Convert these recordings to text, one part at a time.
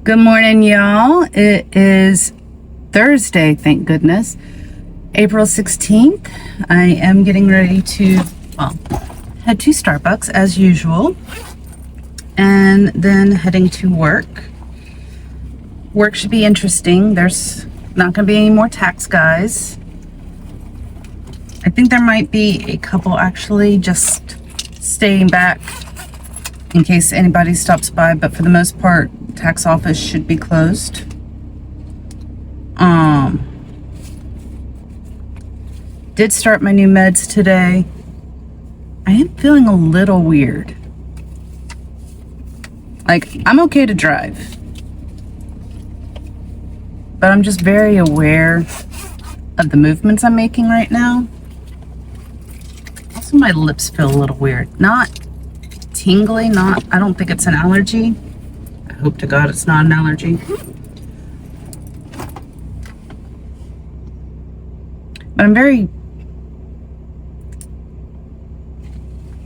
Good morning, y'all. It is Thursday, thank goodness, April 16th. I am getting ready to, head to Starbucks as usual, and then heading to work. Work should be interesting. There's not going to be any more tax guys. I think there might be a couple actually just staying back in case anybody stops by, but for the most part, tax office should be closed. Did start my new meds today. I am feeling a little weird. Like, I'm okay to drive, but I'm just very aware of the movements I'm making right now. Also, my lips feel a little weird. Not tingly, I don't think it's an allergy. I hope to God it's not an allergy. But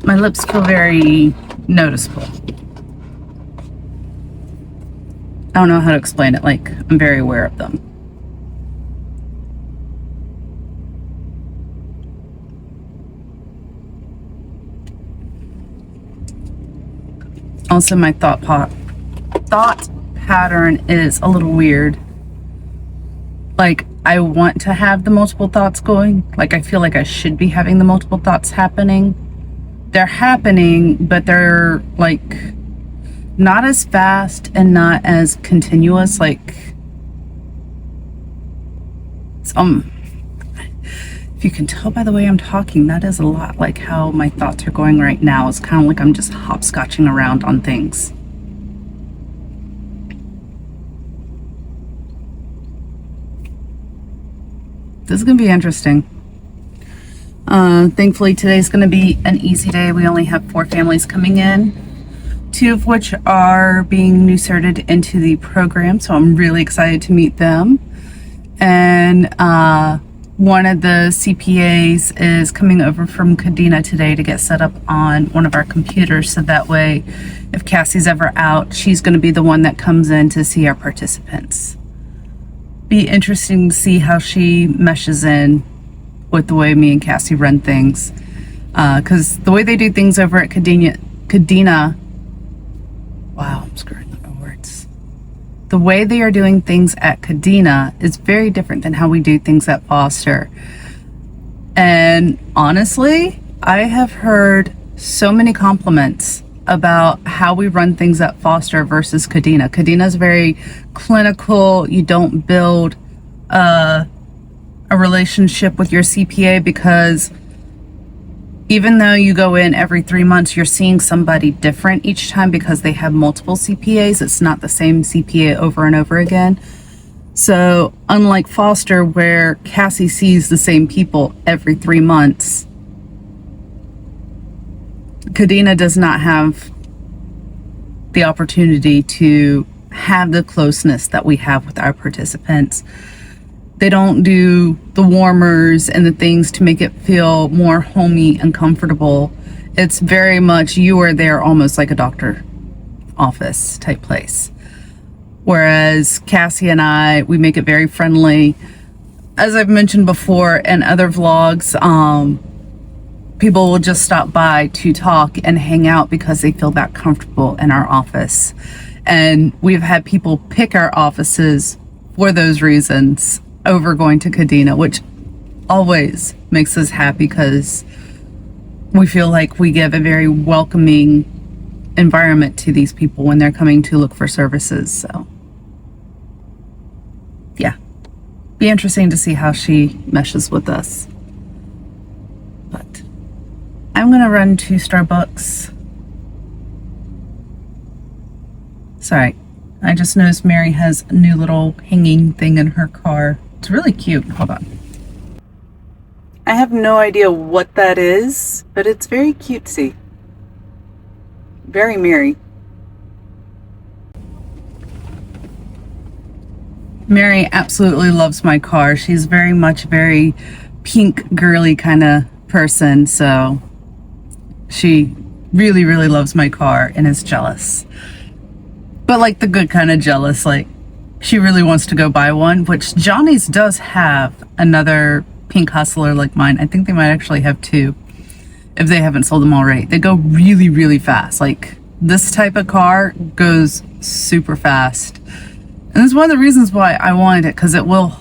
my lips feel very noticeable. I don't know how to explain it. Like, I'm very aware of them. Also, my thought pattern is a little weird. Like, I want to have the multiple thoughts going. Like, I feel like I should be having the multiple thoughts happening. They're happening, but they're like not as fast and not as continuous. Like, if you can tell by the way I'm talking, that is a lot like how my thoughts are going right now. It's kind of like I'm just hopscotching around on things. This is going to be interesting. Thankfully, today's going to be an easy day. We only have 4 families coming in, 2 of which are being new started into the program. So I'm really excited to meet them. And one of the CPAs is coming over from Kadena today to get set up on one of our computers. So that way, if Cassie's ever out, she's going to be the one that comes in to see our participants. Be interesting to see how she meshes in with the way me and Cassie run things, because the way they do things over at Kadena, wow, I'm screwing up my words. The way they are doing things at Kadena is very different than how we do things at Foster. And honestly, I have heard so many compliments about how we run things at Foster versus Kadena. Kadena is very clinical. You don't build a relationship with your CPA, because even though you go in every 3 months, you're seeing somebody different each time because they have multiple CPAs. It's not the same CPA over and over again. So unlike Foster, where Cassie sees the same people every 3 months, Kadena does not have the opportunity to have the closeness that we have with our participants. They don't do the warmers and the things to make it feel more homey and comfortable. It's very much, you are there almost like a doctor office type place. Whereas Cassie and I, we make it very friendly. As I've mentioned before in other vlogs, people will just stop by to talk and hang out because they feel that comfortable in our office. And we've had people pick our offices for those reasons over going to Kadena, which always makes us happy because we feel like we give a very welcoming environment to these people when they're coming to look for services. So yeah, be interesting to see how she meshes with us. But I'm gonna run to Starbucks. Sorry, I just noticed Mary has a new little hanging thing in her car. It's really cute. Hold on. I have no idea what that is, but it's very cutesy. Very Mary. Mary absolutely loves my car. She's very pink girly kind of person, so she really loves my car and is jealous. But like the good kind of jealous, like she really wants to go buy one, which Johnny's does have another pink hustler like mine. I think they might actually have two if they haven't sold them already. They go really, really fast. Like this type of car goes super fast. And that's one of the reasons why I wanted it, because it will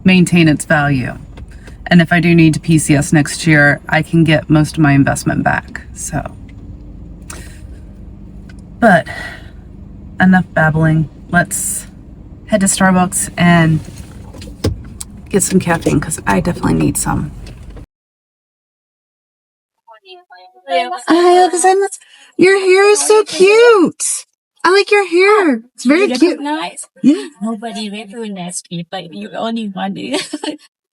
maintain its value. And if I do need to PCS next year, I can get most of my investment back. So, but enough babbling. Let's head to Starbucks and get some caffeine, because I definitely need some. Your hair is so cute. I like your hair. It's very cute. Nice. Yeah. Nobody recognized me, but you only one.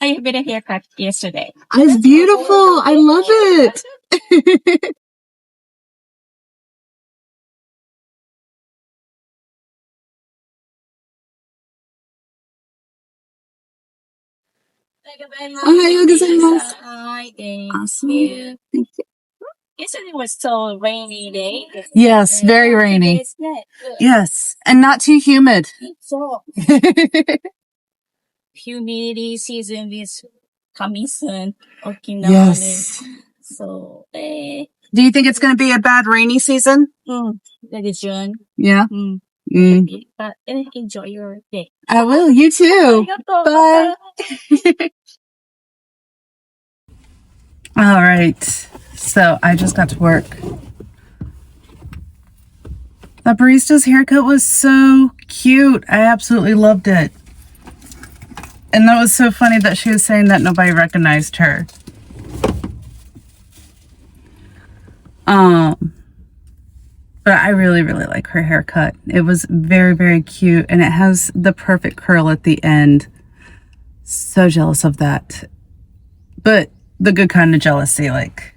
I have been a haircut yesterday. It's beautiful. I love it. Hi, Awesome. you. Yesterday was so rainy day. Yes, very rainy. Yes, and not too humid. So humidity season is coming soon. Okinawa. Yes. So, Do you think it's going to be a bad rainy season? that is June. Yeah. But enjoy your day. I will. You too. Bye. All right. So I just got to work. The barista's haircut was so cute. I absolutely loved it. And that was so funny that she was saying that nobody recognized her. But I really, really like her haircut. It was very, very cute. And it has the perfect curl at the end. So jealous of that. But the good kind of jealousy, like,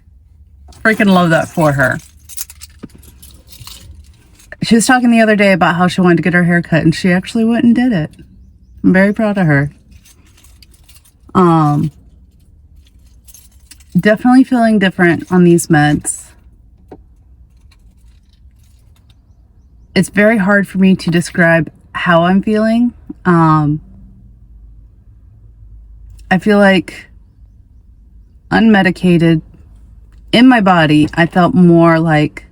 freaking love that for her. She was talking the other day about how she wanted to get her hair cut, and she actually went and did it. I'm very proud of her. Definitely feeling different on these meds. It's very hard for me to describe how I'm feeling. I feel like unmedicated in my body, I felt more like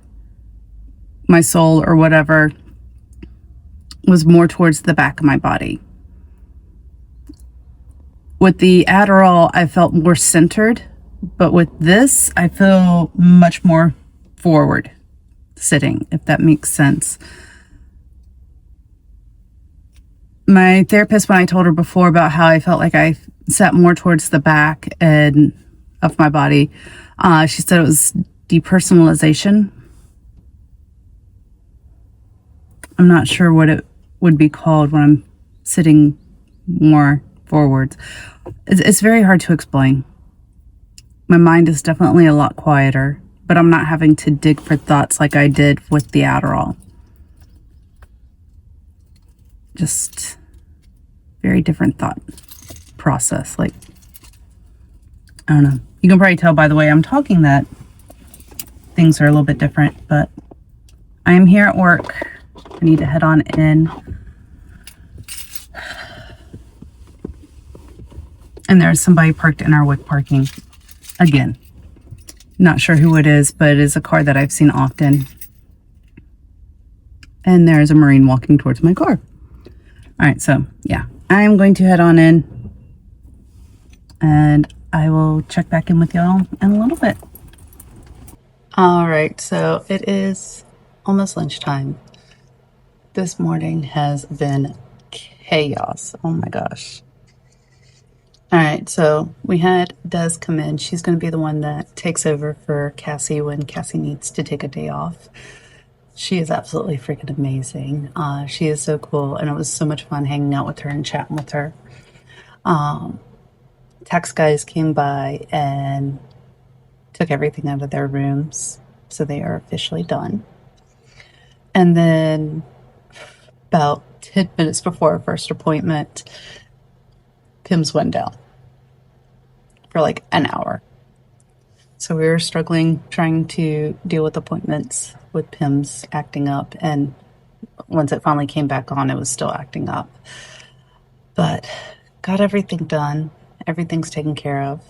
my soul or whatever was more towards the back of my body. With the Adderall, I felt more centered, but with this, I feel much more forward sitting, if that makes sense. My therapist, when I told her before about how I felt like I sat more towards the back and of my body, she said it was depersonalization. I'm not sure what it would be called when I'm sitting more forwards. It's very hard to explain. My mind is definitely a lot quieter, but I'm not having to dig for thoughts like I did with the Adderall. Just very different thought process. Like, I don't know. You can probably tell by the way I'm talking that things are a little bit different, but I am here at work. I need to head on in. And there's somebody parked in our WIC parking. Again, not sure who it is, but it is a car that I've seen often. And there's a Marine walking towards my car. All right, so yeah, I'm going to head on in. And I will check back in with y'all in a little bit. All right, so it is almost lunchtime. This morning has been chaos. Oh my gosh. All right, so we had Des come in. She's going to be the one that takes over for Cassie when Cassie needs to take a day off. She is absolutely freaking amazing. She is so cool, and it was so much fun hanging out with her and chatting with her. Tax guys came by and took everything out of their rooms, so they are officially done. And then about 10 minutes before our first appointment, PIMS went down for like an hour. So we were struggling trying to deal with appointments with PIMS acting up, and once it finally came back on, it was still acting up. But got everything done. Everything's taken care of.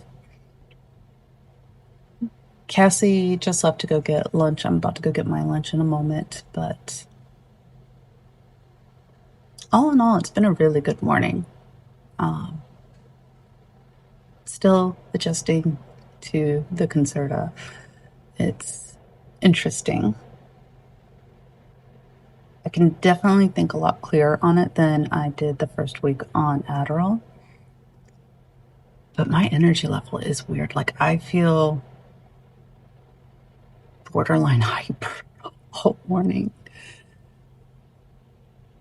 Cassie just left to go get lunch. I'm about to go get my lunch in a moment, but all in all, it's been a really good morning. Still adjusting to the Concerta. It's interesting. I can definitely think a lot clearer on it than I did the first week on Adderall. But my energy level is weird. Like, I feel borderline hyper all morning.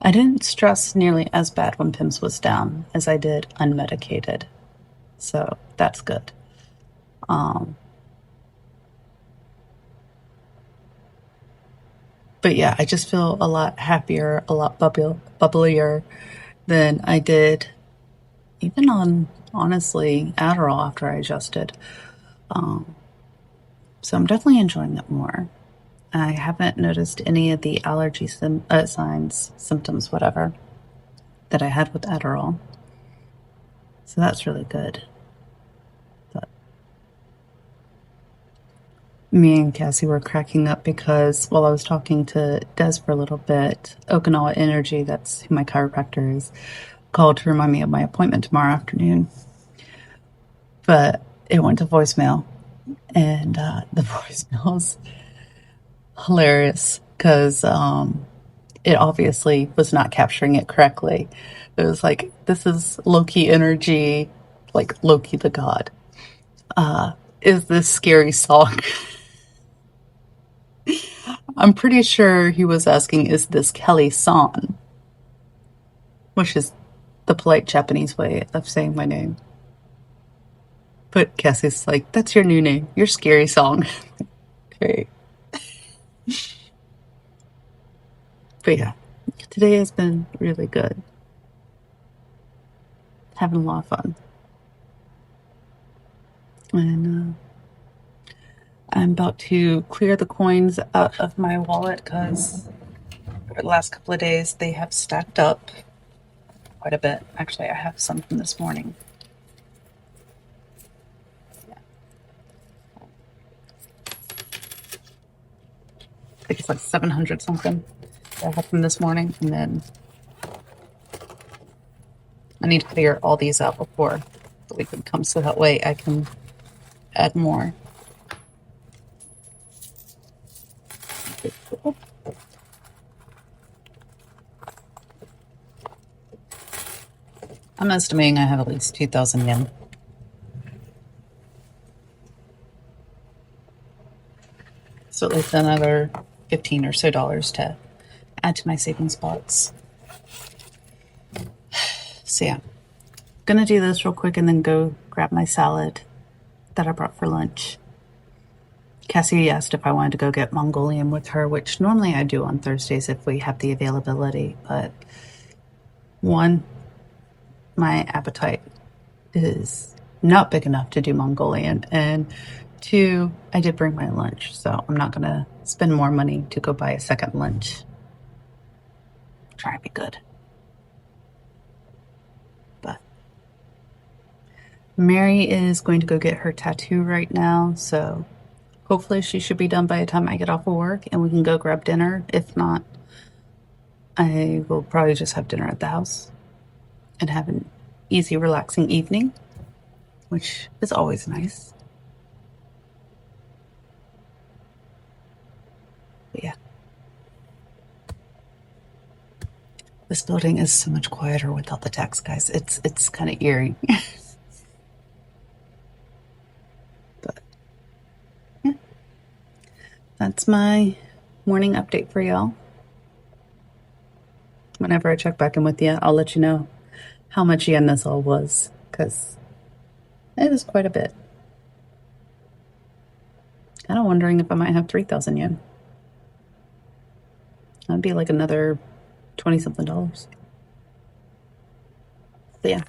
I didn't stress nearly as bad when PIMS was down as I did unmedicated. So that's good. But yeah, I just feel a lot happier, a lot bubblier than I did even on, honestly, Adderall after I adjusted. So I'm definitely enjoying it more. I haven't noticed any of the allergy signs, symptoms, whatever, that I had with Adderall. So that's really good. But me and Cassie were cracking up because while I was talking to Des for a little bit, Okinawa Energy, that's who my chiropractor is, called to remind me of my appointment tomorrow afternoon. But it went to voicemail, and the voicemail's hilarious because it obviously was not capturing it correctly. It was like, this is Loki energy, like Loki the god. Is this scary song? I'm pretty sure he was asking, is this Kelly-san? Which is the polite Japanese way of saying my name. But Cassie's like, that's your new name, your scary song. Okay. But yeah, today has been really good. Having a lot of fun. And I'm about to clear the coins out of my wallet because for the last couple of days they have stacked up quite a bit. Actually, I have some from this morning. Yeah. I think it's like 700 something that I have from this morning, and then I need to clear all these out before the weekend comes so that way I can add more. I'm estimating I have at least 2,000 yen. So at least another 15 or so dollars to add to my savings box. So yeah, gonna do this real quick and then go grab my salad that I brought for lunch. Cassie asked if I wanted to go get Mongolian with her, which normally I do on Thursdays if we have the availability, but one, my appetite is not big enough to do Mongolian, and two, I did bring my lunch, so I'm not gonna spend more money to go buy a second lunch. Try to be good. But Mary is going to go get her tattoo right now, so hopefully she should be done by the time I get off of work and we can go grab dinner. If not, I will probably just have dinner at the house and have an easy, relaxing evening, which is always nice. But yeah. This building is so much quieter without the text, guys. It's kind of eerie. But yeah, that's my morning update for y'all. Whenever I check back in with you, I'll let you know how much yen this all was, because it is quite a bit. Kind of wondering if I might have 3,000 yen. That'd be like another 20-something dollars. So yeah,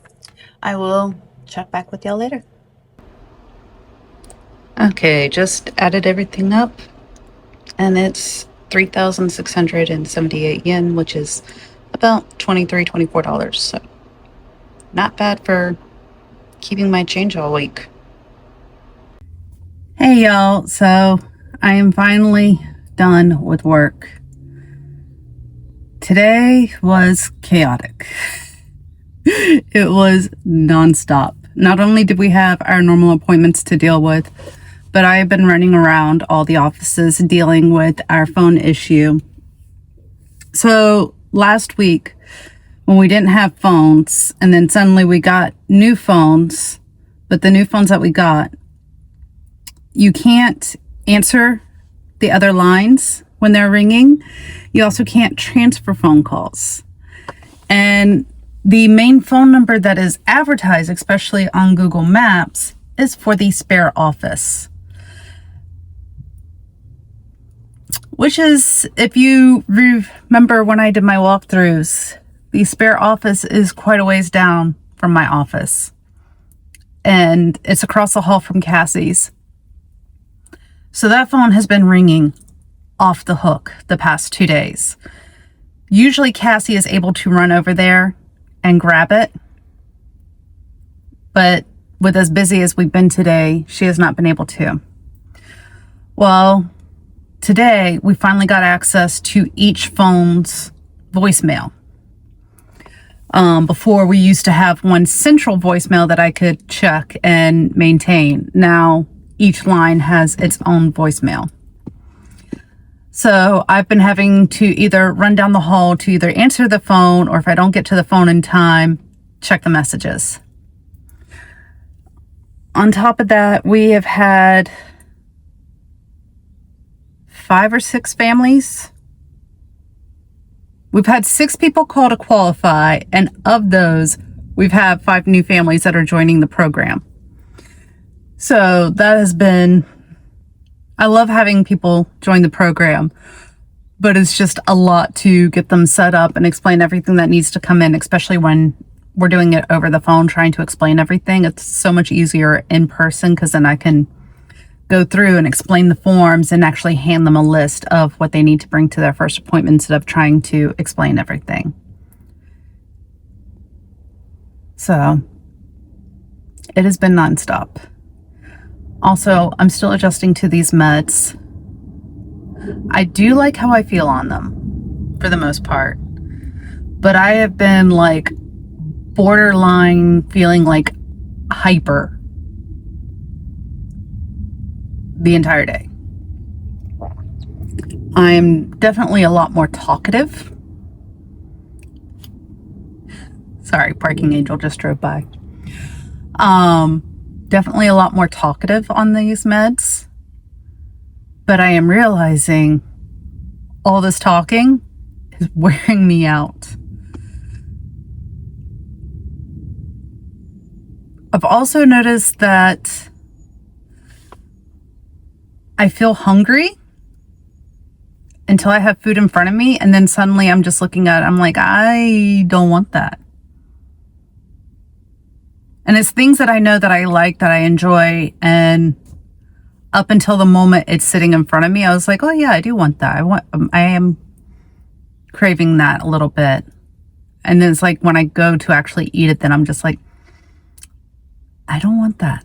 I will check back with y'all later. Okay, just added everything up, and it's 3,678 yen, which is about $23, $24. So not bad for keeping my change all week. Hey y'all, so I am finally done with work. Today was chaotic. It was nonstop. Not only did we have our normal appointments to deal with, but I have been running around all the offices dealing with our phone issue. So last week, when we didn't have phones, and then suddenly we got new phones, but the new phones that we got, you can't answer the other lines when they're ringing. You also can't transfer phone calls. And the main phone number that is advertised, especially on Google Maps, is for the spare office. Which is, if you remember when I did my walkthroughs, the spare office is quite a ways down from my office. And it's across the hall from Cassie's. So that phone has been ringing off the hook the past 2 days. Usually Cassie is able to run over there and grab it. But with as busy as we've been today, she has not been able to. Well, today we finally got access to each phone's voicemail. Before we used to have one central voicemail that I could check and maintain. Now each line has its own voicemail. So I've been having to either run down the hall to either answer the phone, or if I don't get to the phone in time, check the messages. On top of that, we have had 5 or 6 families. We've had 6 people call to qualify, and of those, we've had 5 new families that are joining the program. So that has been, I love having people join the program, but it's just a lot to get them set up and explain everything that needs to come in, especially when we're doing it over the phone, trying to explain everything. It's so much easier in person because then I can go through and explain the forms and actually hand them a list of what they need to bring to their first appointment instead of trying to explain everything. So it has been nonstop. Also, I'm still adjusting to these meds. I do like how I feel on them for the most part, but I have been like borderline feeling like hyper the entire day. I'm definitely a lot more talkative. Sorry, parking angel just drove by. Definitely a lot more talkative on these meds, but I am realizing all this talking is wearing me out. I've also noticed that I feel hungry until I have food in front of me, and then suddenly I'm just looking at it, I'm like, I don't want that. And it's things that I know that I like, that I enjoy, and up until the moment it's sitting in front of me, I was like, oh yeah, I do want that. I am craving that a little bit. And then it's like when I go to actually eat it, then I'm just like, I don't want that.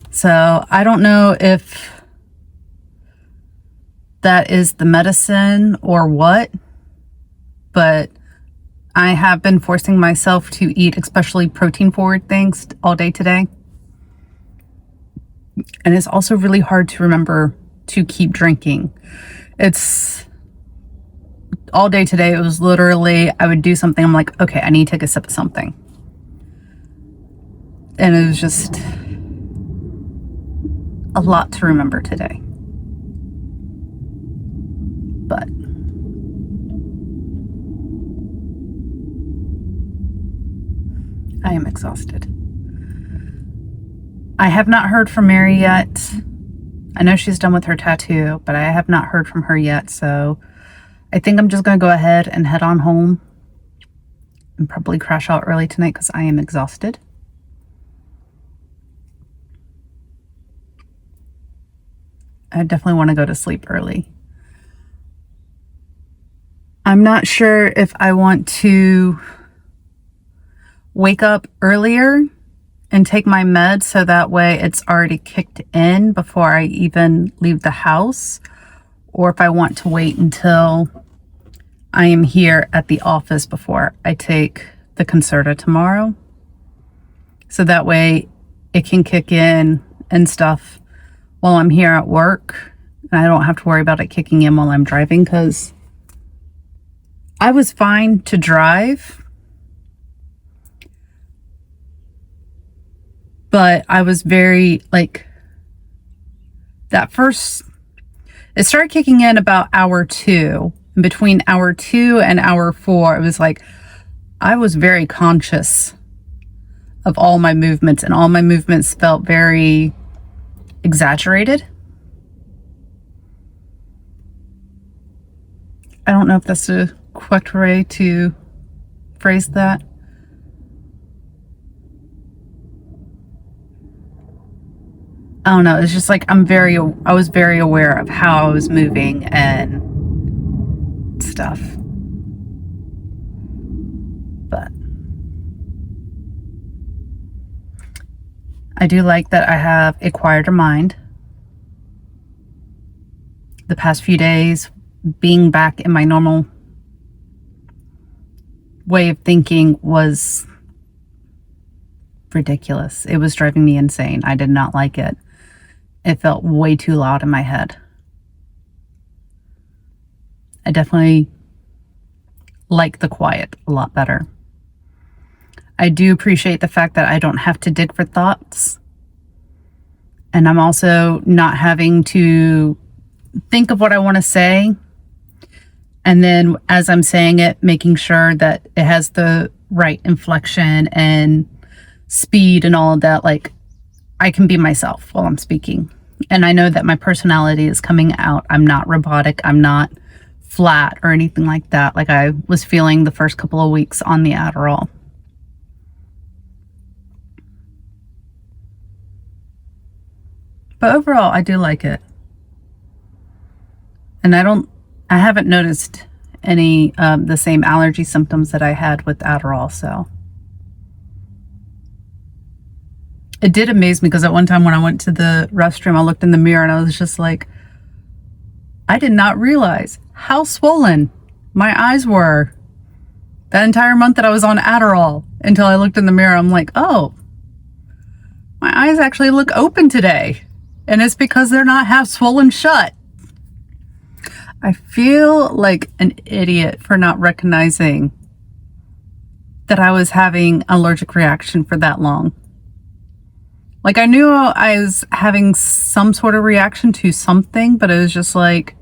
So I don't know if that is the medicine or what, but I have been forcing myself to eat especially protein forward things all day today. And it's also really hard to remember to keep drinking. It's all day today. It was literally, I would do something. I'm like, okay, I need to take a sip of something. And it was just a lot to remember today. But I am exhausted. I have not heard from Mary yet. I know she's done with her tattoo, but I have not heard from her yet. So I think I'm just going to go ahead and head on home and probably crash out early tonight because I am exhausted. I definitely want to go to sleep early. I'm not sure if I want to wake up earlier and take my meds so that way it's already kicked in before I even leave the house, or if I want to wait until I am here at the office before I take the Concerta tomorrow. So that way it can kick in and stuff while I'm here at work, and I don't have to worry about it kicking in while I'm driving, because I was fine to drive, but I was very, like, that first, it started kicking in about hour 2. And between hour 2 and hour 4, it was like, I was very conscious of all my movements, and all my movements felt very exaggerated. I don't know if that's the correct way to phrase that. I don't know. It's just like I was very aware of how I was moving and stuff. But I do like that I have a quieter mind. The past few days, being back in my normal way of thinking was ridiculous. It was driving me insane. I did not like it. It felt way too loud in my head. I definitely like the quiet a lot better. I do appreciate the fact that I don't have to dig for thoughts. And I'm also not having to think of what I want to say. And then as I'm saying it, making sure that it has the right inflection and speed and all of that. Like, I can be myself while I'm speaking. And I know that my personality is coming out. I'm not robotic. I'm not flat or anything like that, like I was feeling the first couple of weeks on the Adderall. But overall, I do like it. And I haven't noticed any the same allergy symptoms that I had with Adderall, so. It did amaze me, because at one time when I went to the restroom, I looked in the mirror and I was just like, I did not realize how swollen my eyes were that entire month that I was on Adderall, until I looked in the mirror. I'm like, oh, my eyes actually look open today. And it's because they're not half swollen shut. I feel like an idiot for not recognizing that I was having an allergic reaction for that long. Like, I knew I was having some sort of reaction to something, but it was just like,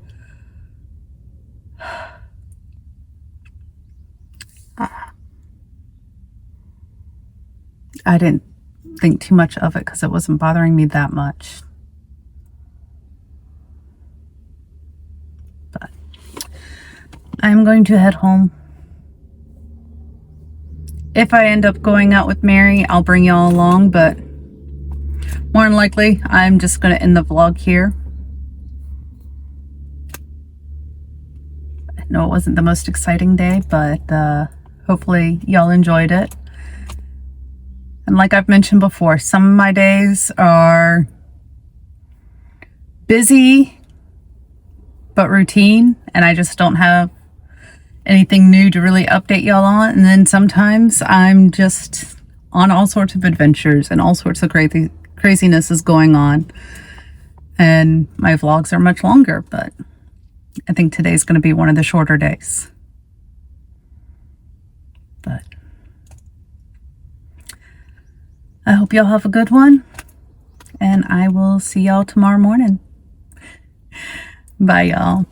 I didn't think too much of it because it wasn't bothering me that much. But I'm going to head home. If I end up going out with Mary, I'll bring y'all along, but more than likely, I'm just going to end the vlog here. I know it wasn't the most exciting day, but hopefully y'all enjoyed it. And like I've mentioned before, some of my days are busy but routine, and I just don't have anything new to really update y'all on. And then sometimes I'm just on all sorts of adventures, and all sorts of craziness is going on. And my vlogs are much longer, but I think today's going to be one of the shorter days. But I hope y'all have a good one, and I will see y'all tomorrow morning. Bye, y'all.